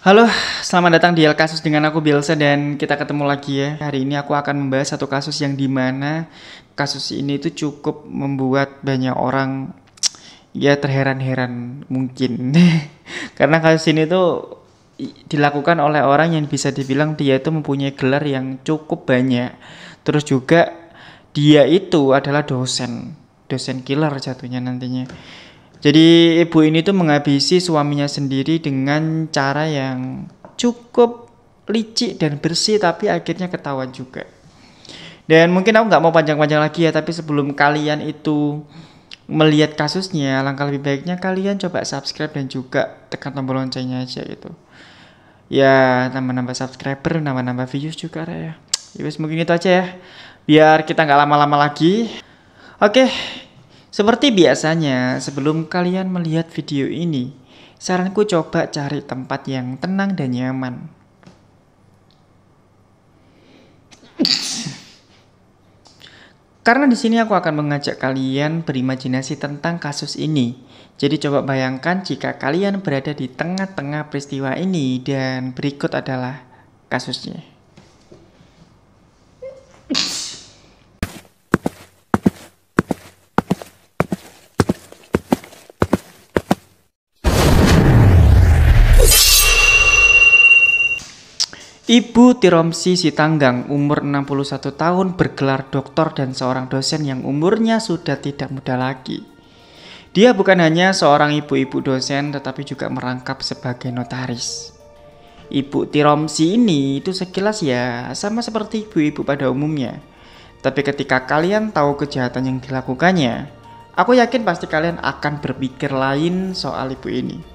Halo, selamat datang di El Kasus dengan aku Bielsa dan kita ketemu lagi ya. Hari ini aku akan membahas satu kasus yang dimana kasus ini tuh cukup membuat banyak orang ya terheran-heran mungkin. Karena kasus ini tuh dilakukan oleh orang yang bisa dibilang dia itu mempunyai gelar yang cukup banyak. Terus juga dia itu adalah dosen killer jatuhnya nantinya. Jadi ibu ini tuh menghabisi suaminya sendiri dengan cara yang cukup licik dan bersih tapi akhirnya ketahuan juga. Dan mungkin aku nggak mau panjang-panjang lagi ya, tapi sebelum kalian itu melihat kasusnya, langkah lebih baiknya kalian coba subscribe dan juga tekan tombol loncengnya aja gitu. Ya nambah-nambah subscriber, nambah-nambah views juga ya. Ya wes mungkin itu aja ya. Biar kita nggak lama-lama lagi. Oke, seperti biasanya, sebelum kalian melihat video ini, saranku coba cari tempat yang tenang dan nyaman. Karena di sini aku akan mengajak kalian berimajinasi tentang kasus ini. Jadi coba bayangkan jika kalian berada di tengah-tengah peristiwa ini dan berikut adalah kasusnya. Ibu Tiromsi Sitanggang, umur 61 tahun, bergelar doktor dan seorang dosen yang umurnya sudah tidak muda lagi. Dia bukan hanya seorang ibu-ibu dosen, tetapi juga merangkap sebagai notaris. Ibu Tiromsi ini itu sekilas ya sama seperti ibu-ibu pada umumnya. Tapi ketika kalian tahu kejahatan yang dilakukannya, aku yakin pasti kalian akan berpikir lain soal ibu ini.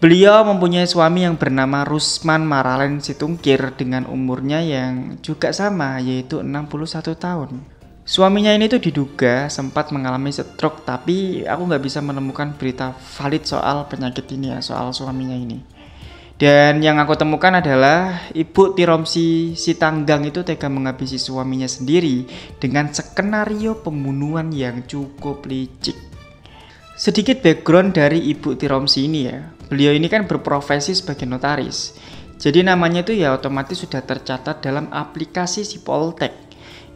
Beliau mempunyai suami yang bernama Rusman Maralen Situngkir dengan umurnya yang juga sama, yaitu 61 tahun. Suaminya ini tuh diduga sempat mengalami stroke, tapi aku nggak bisa menemukan berita valid soal penyakit ini ya, soal suaminya ini. Dan yang aku temukan adalah Ibu Tiromsi Sitanggang itu tega menghabisi suaminya sendiri dengan skenario pembunuhan yang cukup licik. Sedikit background dari Ibu Tiromsi ini ya. Beliau ini kan berprofesi sebagai notaris. Jadi namanya itu ya otomatis sudah tercatat dalam aplikasi Sipoltek,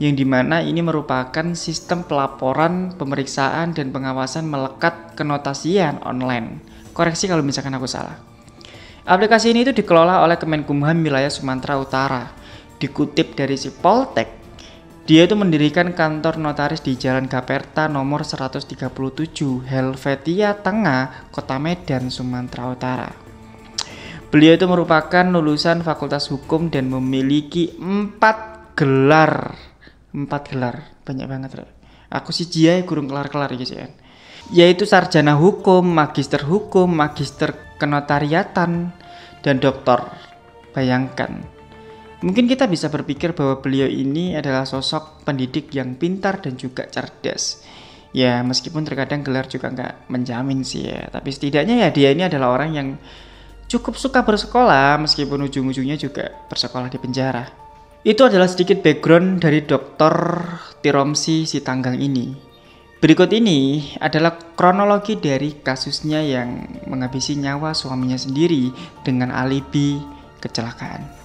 yang dimana ini merupakan sistem pelaporan, pemeriksaan, dan pengawasan melekat kenotasian online. Koreksi kalau misalkan aku salah. Aplikasi ini itu dikelola oleh Kemenkumham wilayah Sumatera Utara. Dikutip dari Sipoltek, dia itu mendirikan kantor notaris di Jalan Gaperta nomor 137 Helvetia Tengah, Kota Medan, Sumatera Utara. Beliau itu merupakan lulusan Fakultas Hukum dan memiliki 4 gelar. 4 gelar, banyak banget. Aku sih jia kurang kelar-kelar gitu ya. Yaitu sarjana hukum, magister kenotariatan, dan doktor. Bayangkan. Mungkin kita bisa berpikir bahwa beliau ini adalah sosok pendidik yang pintar dan juga cerdas. Ya meskipun terkadang gelar juga nggak menjamin sih ya. Tapi setidaknya ya dia ini adalah orang yang cukup suka bersekolah meskipun ujung-ujungnya juga bersekolah di penjara. Itu adalah sedikit background dari Dr. Tiromsi Sitanggang ini. Berikut ini adalah kronologi dari kasusnya yang menghabisi nyawa suaminya sendiri dengan alibi kecelakaan.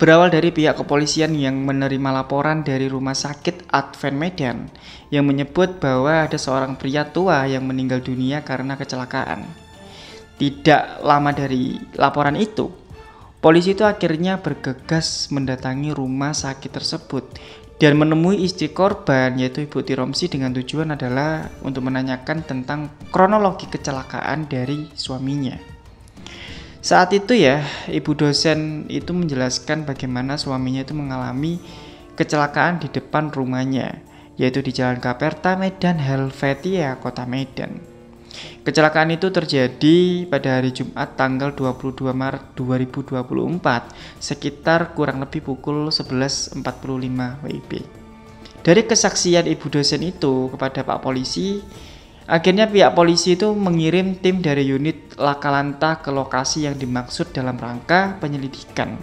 Berawal dari pihak kepolisian yang menerima laporan dari Rumah Sakit Advent Medan yang menyebut bahwa ada seorang pria tua yang meninggal dunia karena kecelakaan. Tidak lama dari laporan itu, polisi itu akhirnya bergegas mendatangi rumah sakit tersebut dan menemui istri korban yaitu Ibu Tiromsi dengan tujuan adalah untuk menanyakan tentang kronologi kecelakaan dari suaminya. Saat itu ya, ibu dosen itu menjelaskan bagaimana suaminya itu mengalami kecelakaan di depan rumahnya, yaitu di Jalan Gaperta Medan Helvetia, Kota Medan. Kecelakaan itu terjadi pada hari Jumat tanggal 22 Maret 2024, sekitar kurang lebih pukul 11.45 WIB. Dari kesaksian ibu dosen itu kepada Pak Polisi, akhirnya pihak polisi itu mengirim tim dari unit Laka-Lanta ke lokasi yang dimaksud dalam rangka penyelidikan.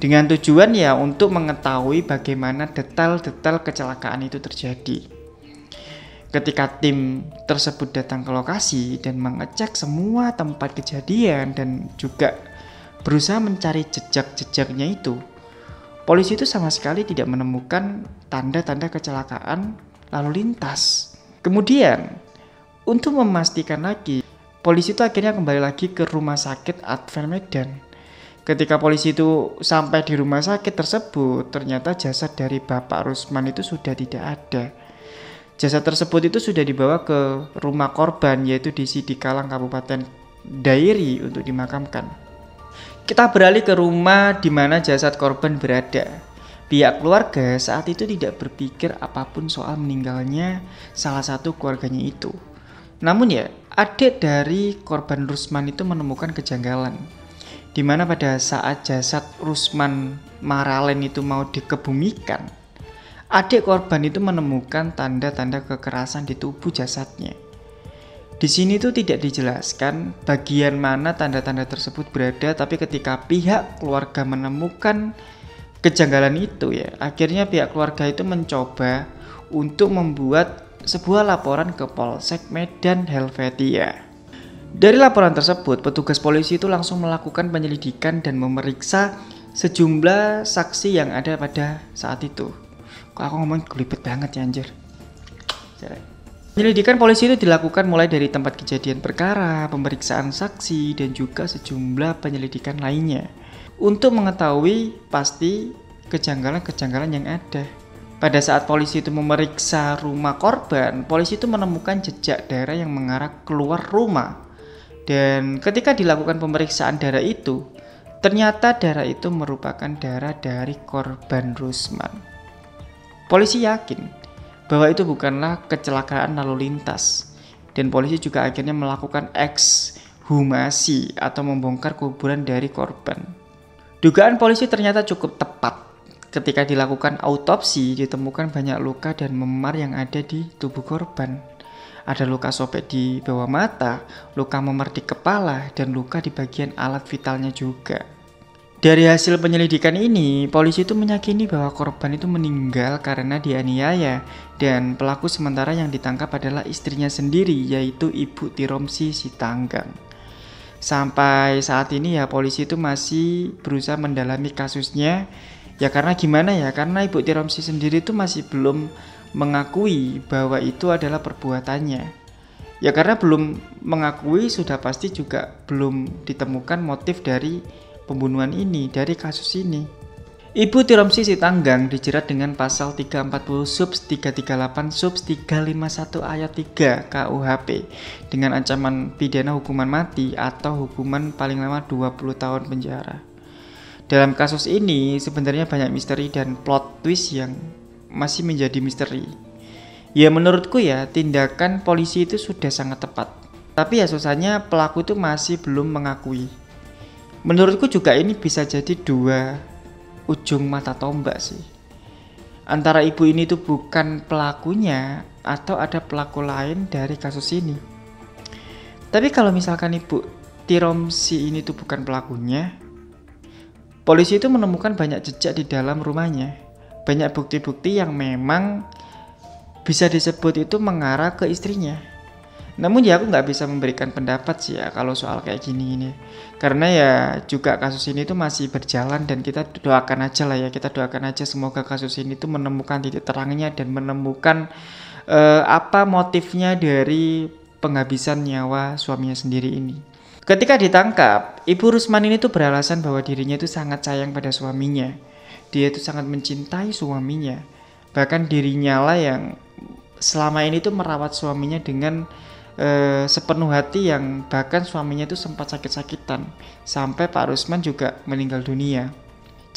Dengan tujuan ya untuk mengetahui bagaimana detail-detail kecelakaan itu terjadi. Ketika tim tersebut datang ke lokasi dan mengecek semua tempat kejadian dan juga berusaha mencari jejak-jejaknya itu, polisi itu sama sekali tidak menemukan tanda-tanda kecelakaan lalu lintas. Kemudian, untuk memastikan lagi, polisi itu akhirnya kembali lagi ke rumah sakit Advent Medan. Ketika polisi itu sampai di rumah sakit tersebut, ternyata jasad dari Bapak Rusman itu sudah tidak ada. Jasad tersebut itu sudah dibawa ke rumah korban, yaitu di Sidikalang, Kabupaten Dairi untuk dimakamkan. Kita beralih ke rumah di mana jasad korban berada. Pihak keluarga saat itu tidak berpikir apapun soal meninggalnya salah satu keluarganya itu. Namun ya, adik dari korban Rusman itu menemukan kejanggalan, di mana pada saat jasad Rusman Maralen itu mau dikebumikan, adik korban itu menemukan tanda-tanda kekerasan di tubuh jasadnya. Di sini tuh tidak dijelaskan bagian mana tanda-tanda tersebut berada, tapi ketika pihak keluarga menemukan kejanggalan itu ya, akhirnya pihak keluarga itu mencoba untuk membuat sebuah laporan ke Polsek Medan Helvetia. Dari laporan tersebut, petugas polisi itu langsung melakukan penyelidikan dan memeriksa sejumlah saksi yang ada pada saat itu. Kok aku ngomong gelibet banget ya anjir. Penyelidikan polisi itu dilakukan mulai dari tempat kejadian perkara, pemeriksaan saksi, dan juga sejumlah penyelidikan lainnya untuk mengetahui pasti kejanggalan-kejanggalan yang ada. Pada saat polisi itu memeriksa rumah korban, polisi itu menemukan jejak darah yang mengarah keluar rumah. Dan ketika dilakukan pemeriksaan darah itu, ternyata darah itu merupakan darah dari korban Rusman. Polisi yakin bahwa itu bukanlah kecelakaan lalu lintas, dan polisi juga akhirnya melakukan ekshumasi atau membongkar kuburan dari korban. Dugaan polisi ternyata cukup tepat. Ketika dilakukan autopsi, ditemukan banyak luka dan memar yang ada di tubuh korban. Ada luka sobek di bawah mata, luka memar di kepala, dan luka di bagian alat vitalnya juga. Dari hasil penyelidikan ini, polisi itu meyakini bahwa korban itu meninggal karena dianiaya, dan pelaku sementara yang ditangkap adalah istrinya sendiri, yaitu Ibu Tiromsi Sitanggang. Sampai saat ini ya polisi itu masih berusaha mendalami kasusnya. Ya karena gimana ya, karena Ibu Tiromsi sendiri itu masih belum mengakui bahwa itu adalah perbuatannya. Ya karena belum mengakui, sudah pasti juga belum ditemukan motif dari pembunuhan ini, dari kasus ini. Ibu Tiromsi Sitanggang dijerat dengan pasal 340 subs 338 subs 351 ayat 3 KUHP dengan ancaman pidana hukuman mati atau hukuman paling lama 20 tahun penjara. Dalam kasus ini sebenarnya banyak misteri dan plot twist yang masih menjadi misteri. Ya menurutku ya, tindakan polisi itu sudah sangat tepat. Tapi ya susahnya pelaku itu masih belum mengakui. Menurutku juga ini bisa jadi dua ujung mata tombak sih. Antara ibu ini tuh bukan pelakunya atau ada pelaku lain dari kasus ini. Tapi kalau misalkan Ibu Tiromsi ini tuh bukan pelakunya, polisi itu menemukan banyak jejak di dalam rumahnya. Banyak bukti-bukti yang memang bisa disebut itu mengarah ke istrinya. Namun ya aku nggak bisa memberikan pendapat sih ya kalau soal kayak gini. Karena ya juga kasus ini tuh masih berjalan dan kita doakan aja lah ya. Kita doakan aja semoga kasus ini tuh menemukan titik terangnya dan menemukan apa motifnya dari penghabisan nyawa suaminya sendiri ini. Ketika ditangkap, Ibu Rusman ini tuh beralasan bahwa dirinya itu sangat sayang pada suaminya. Dia itu sangat mencintai suaminya. Bahkan dirinya lah yang selama ini tuh merawat suaminya dengan sepenuh hati, yang bahkan suaminya itu sempat sakit-sakitan sampai Pak Rusman juga meninggal dunia.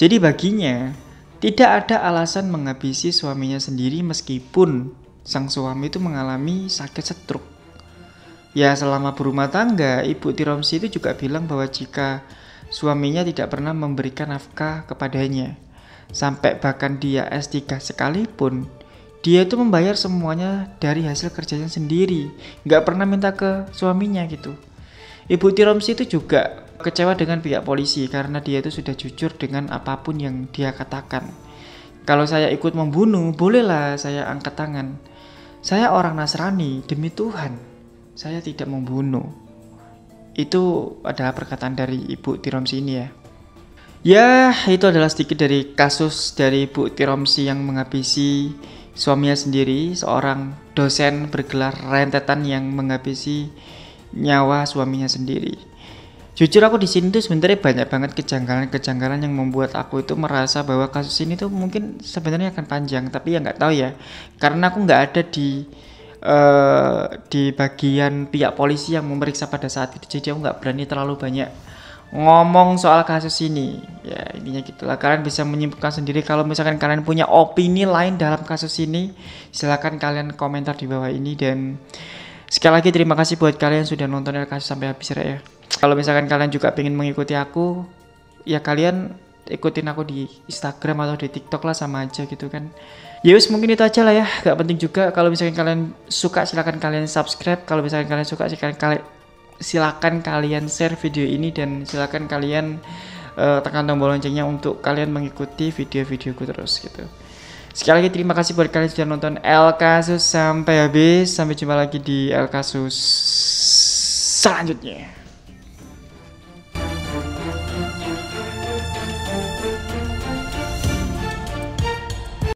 Jadi baginya tidak ada alasan menghabisi suaminya sendiri meskipun sang suami itu mengalami sakit stroke. Ya selama berumah tangga, Ibu Tiromsi itu juga bilang bahwa jika suaminya tidak pernah memberikan nafkah kepadanya, sampai bahkan dia S3 sekalipun, dia itu membayar semuanya dari hasil kerjanya sendiri, nggak pernah minta ke suaminya gitu. Ibu Tiromsi itu juga kecewa dengan pihak polisi karena dia itu sudah jujur dengan apapun yang dia katakan. Kalau saya ikut membunuh, bolehlah saya angkat tangan. Saya orang Nasrani, demi Tuhan, saya tidak membunuh. Itu adalah perkataan dari Ibu Tiromsi ini ya. Ya, itu adalah sedikit dari kasus dari Ibu Tiromsi yang menghabisi suaminya sendiri, seorang dosen bergelar rentetan yang menghabisi nyawa suaminya sendiri. Jujur aku di sini tuh sebenarnya banyak banget kejanggalan-kejanggalan yang membuat aku itu merasa bahwa kasus ini tuh mungkin sebenarnya akan panjang, tapi ya nggak tahu ya, karena aku nggak ada di bagian pihak polisi yang memeriksa pada saat itu, jadi aku nggak berani terlalu banyak ngomong soal kasus ini. Ya intinya gitulah, kalian bisa menyimpulkan sendiri. Kalau misalkan kalian punya opini lain dalam kasus ini, silahkan kalian komentar di bawah ini. Dan sekali lagi terima kasih buat kalian yang sudah nonton kasus sampai habis ya. Kalau misalkan kalian juga pengen mengikuti aku, ya kalian ikutin aku di Instagram atau di TikTok lah, sama aja gitu kan. Yus, mungkin itu aja lah ya, gak penting juga. Kalau misalkan kalian suka silahkan kalian subscribe. Kalau misalkan kalian suka silakan kalian share video ini, dan silakan kalian tekan tombol loncengnya untuk kalian mengikuti video-videoku terus gitu. Sekali lagi terima kasih buat kalian sudah nonton El Kasus sampai habis. Sampai jumpa lagi di El Kasus selanjutnya.